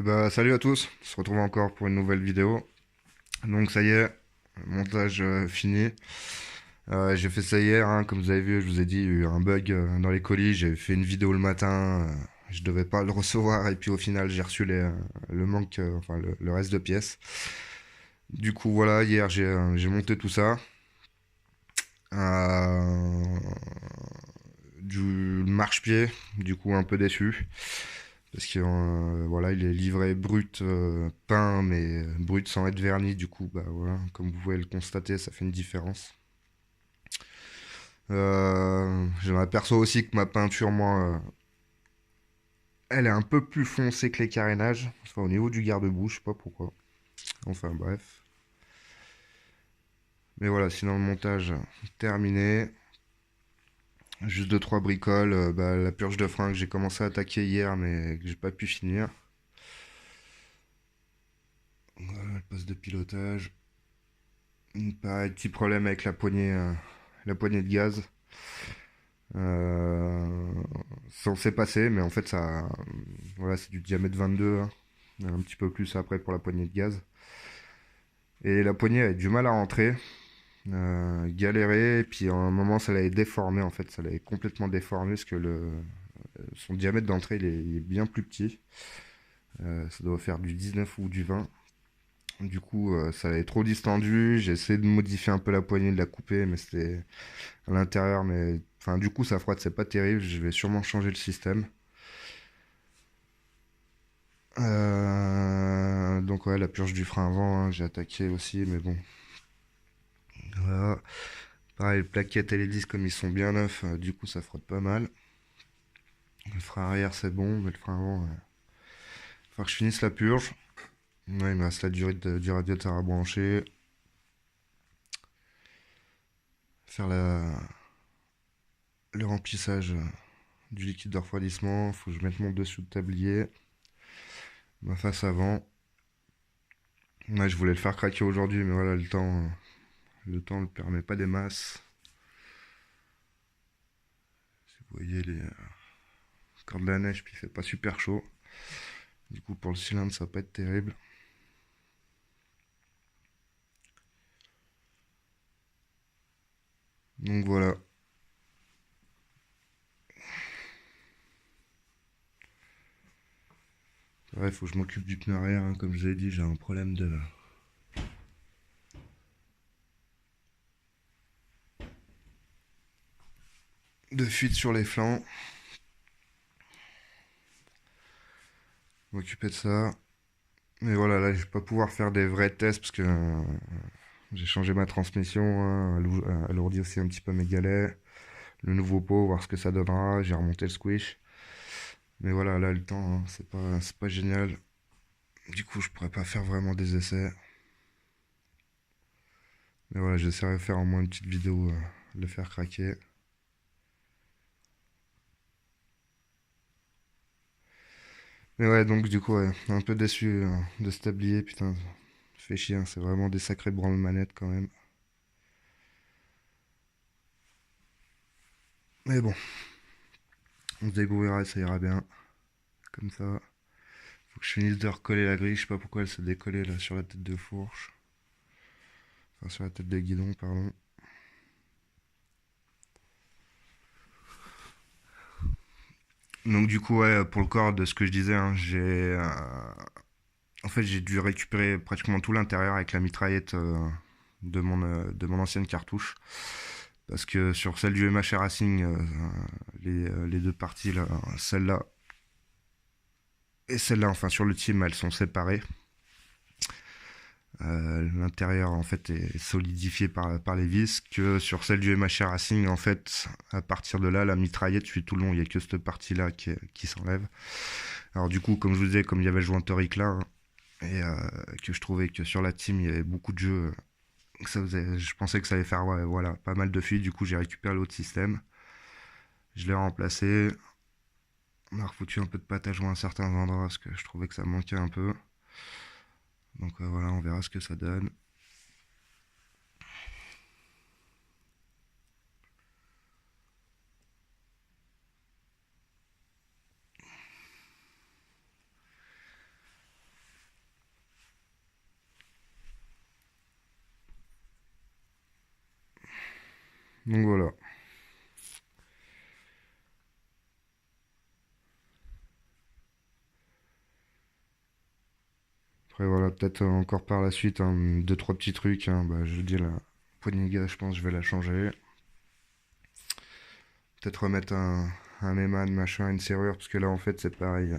Bah, salut à tous, on se retrouve encore pour une nouvelle vidéo. Donc ça y est, montage fini. J'ai fait ça hier, hein, comme vous avez vu, je vous ai dit, il y a eu un bug dans les colis. J'ai fait une vidéo le matin, je devais pas le recevoir et puis au final j'ai reçu le manque, enfin le reste de pièces. Du coup voilà, hier j'ai monté tout ça. Euh, du marche-pied, du coup un peu déçu. Parce que voilà, il est livré brut, peint, mais brut sans être verni. Du coup, bah voilà, comme vous pouvez le constater, ça fait une différence. Je m'aperçois aussi que ma peinture, moi, elle est un peu plus foncée que les carénages. Enfin, au niveau du garde-boue, je sais pas pourquoi. Enfin, bref. Mais voilà, sinon le montage terminé. Juste deux trois bricoles. Bah, la purge de frein que j'ai commencé à attaquer hier, mais que j'ai pas pu finir. Voilà, le poste de pilotage. Pareil, petit problème avec la poignée de gaz. Euh, ça s'est passé, mais en fait, voilà, c'est du diamètre 22, hein. Un petit peu plus après pour la poignée de gaz. Et la poignée avait du mal à rentrer, galérer, et puis à un moment, ça l'avait déformé, en fait, ça l'avait complètement déformé, parce que son diamètre d'entrée, il est bien plus petit. Ça doit faire du 19 ou du 20. Du coup, ça l'avait trop distendu. J'ai essayé de modifier un peu la poignée, de la couper, mais c'était à l'intérieur. Mais enfin, du coup, ça frotte, c'est pas terrible. Je vais sûrement changer le système. Donc ouais, la purge du frein avant, hein, j'ai attaqué aussi, mais bon. Voilà. Pareil, les plaquettes et les disques, comme ils sont bien neufs, du coup, ça frotte pas mal. Le frein arrière, c'est bon, mais le frein avant, faut que je finisse la purge. Ouais, il me reste la durée du radiateur à brancher. Faire le remplissage du liquide de refroidissement. Faut que je mette mon dessous de tablier. Ma face avant. Ouais, je voulais le faire craquer aujourd'hui, mais voilà, le temps ne le permet pas des masses. Si vous voyez encore de la neige, puis il fait pas super chaud. Du coup, pour le cylindre, ça va pas être terrible. Donc voilà. Il faut que je m'occupe du pneu arrière, hein. Comme je vous ai dit, j'ai un problème de fuite sur les flancs. M'occuper de ça. Mais voilà, là, je vais pas pouvoir faire des vrais tests parce que j'ai changé ma transmission, hein, alourdi aussi un petit peu mes galets. Le nouveau pot, voir ce que ça donnera. J'ai remonté le squish. Mais voilà, là, le temps, hein, c'est pas génial. Du coup, je pourrais pas faire vraiment des essais. Mais voilà, j'essaierai de faire au moins une petite vidéo, le faire craquer. Mais ouais, donc du coup, ouais, un peu déçu de ce tablier, putain, ça fait chier, hein, c'est vraiment des sacrés branle-manettes quand même. Mais bon, on se débrouillera et ça ira bien, comme ça. Faut que je finisse de recoller la grille, je sais pas pourquoi elle s'est décollée là sur la tête de fourche. Enfin, sur la tête de guidon, pardon. Donc du coup, ouais, pour le corps de ce que je disais, hein, en fait, j'ai dû récupérer pratiquement tout l'intérieur avec la mitraillette de mon ancienne cartouche. Parce que sur celle du MH Racing, les deux parties, là, celle-là et celle-là, enfin sur le team, elles sont séparées. L'intérieur en fait est solidifié par les vis, que sur celle du MH Racing, en fait, à partir de là, la mitraillette suit tout le long, il n'y a que cette partie-là qui s'enlève. Alors du coup, comme je vous disais, comme il y avait le joint torique là, hein, et que je trouvais que sur la team, il y avait beaucoup de jeux, je pensais que ça allait faire, ouais, voilà, pas mal de fuites, du coup j'ai récupéré l'autre système. Je l'ai remplacé. On a refoutu un peu de pâte à joint à certains endroits parce que je trouvais que ça manquait un peu. Donc voilà, on verra ce que ça donne. Donc voilà. Après voilà, peut-être encore par la suite, hein, deux, trois petits trucs, hein. Bah, je dis la poignée de gaz, je pense que je vais la changer. Peut-être remettre un Eman, machin, une serrure, parce que là en fait c'est pareil.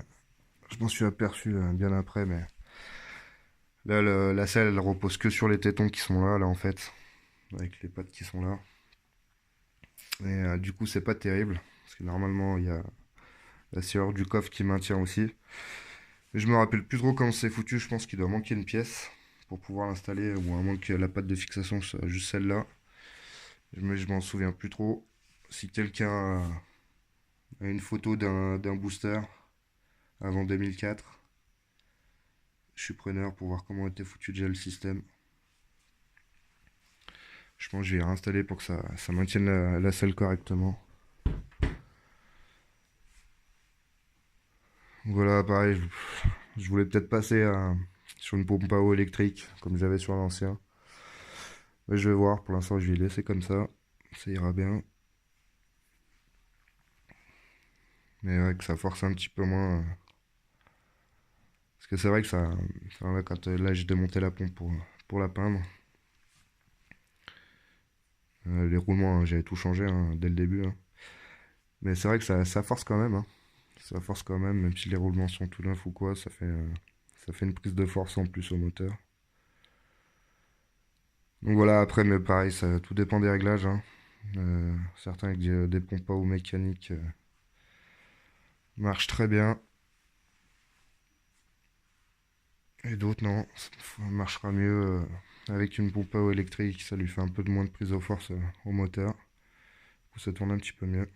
Je m'en suis aperçu bien après, mais là la selle elle repose que sur les tétons qui sont là en fait, avec les pattes qui sont là. Et du coup c'est pas terrible, parce que normalement il y a la serrure du coffre qui maintient aussi. Mais je me rappelle plus trop comment c'est foutu, je pense qu'il doit manquer une pièce pour pouvoir l'installer, ou à moins que la patte de fixation soit juste celle-là. Mais je m'en souviens plus trop. Si quelqu'un a une photo d'un booster avant 2004, je suis preneur pour voir comment était foutu déjà le système. Je pense que je vais réinstaller pour que ça maintienne la selle correctement. Voilà, pareil, je voulais peut-être passer sur une pompe à eau électrique, comme j'avais sur l'ancien. Mais je vais voir, pour l'instant je vais laisser comme ça ira bien. Mais ouais, que ça force un petit peu moins. Parce que c'est vrai que ça. Enfin, là, quand là j'ai démonté la pompe pour la peindre. Les roulements, hein, j'avais tout changé hein, dès le début, hein. Mais c'est vrai que ça force quand même, hein. Ça force quand même si les roulements sont tout neufs ou quoi, ça fait une prise de force en plus au moteur. Donc voilà, après, mais pareil, ça tout dépend des réglages, hein. Certains avec des pompes à eau mécaniques marchent très bien, et d'autres non. Ça marchera mieux avec une pompe à eau électrique, ça lui fait un peu de moins de prise de force au moteur. Du coup, ça tourne un petit peu mieux.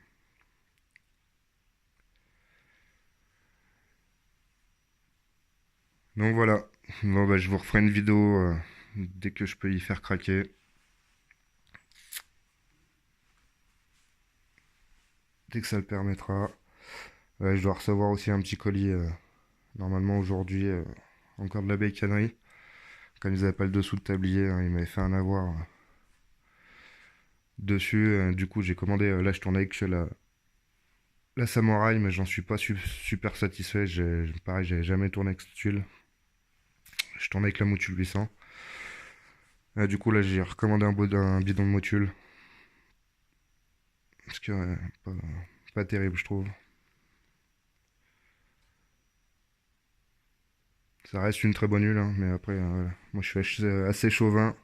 Donc voilà. Bon, bah, je vous referai une vidéo dès que je peux y faire craquer. Dès que ça le permettra. Je dois recevoir aussi un petit colis normalement aujourd'hui. Encore de la bécannerie. Comme ils n'avaient pas le dessous de tablier, hein, ils m'avaient fait un avoir dessus. Du coup, j'ai commandé. Là, je tourne avec la Samouraï, mais j'en suis pas super satisfait. Pareil, j'avais jamais tourné avec cette tuile. Je tournais avec la Motul 800. Du coup, là, j'ai recommandé un bidon de Motul. Parce que pas terrible, je trouve. Ça reste une très bonne huile, hein, mais après, moi je suis assez chauvin.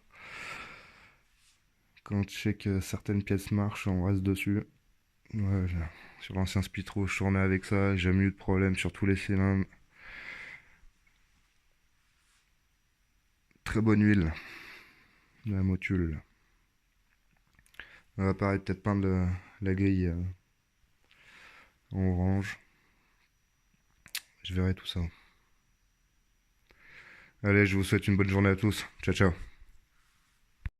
Quand je sais que certaines pièces marchent, on reste dessus. Ouais, sur l'ancien Spitro, je tournais avec ça, j'ai jamais eu de problème sur tous les cylindres. Très bonne huile, de la Motul. Pareil, peut-être peindre la grille en orange. Je verrai tout ça. Allez, je vous souhaite une bonne journée à tous. Ciao, ciao.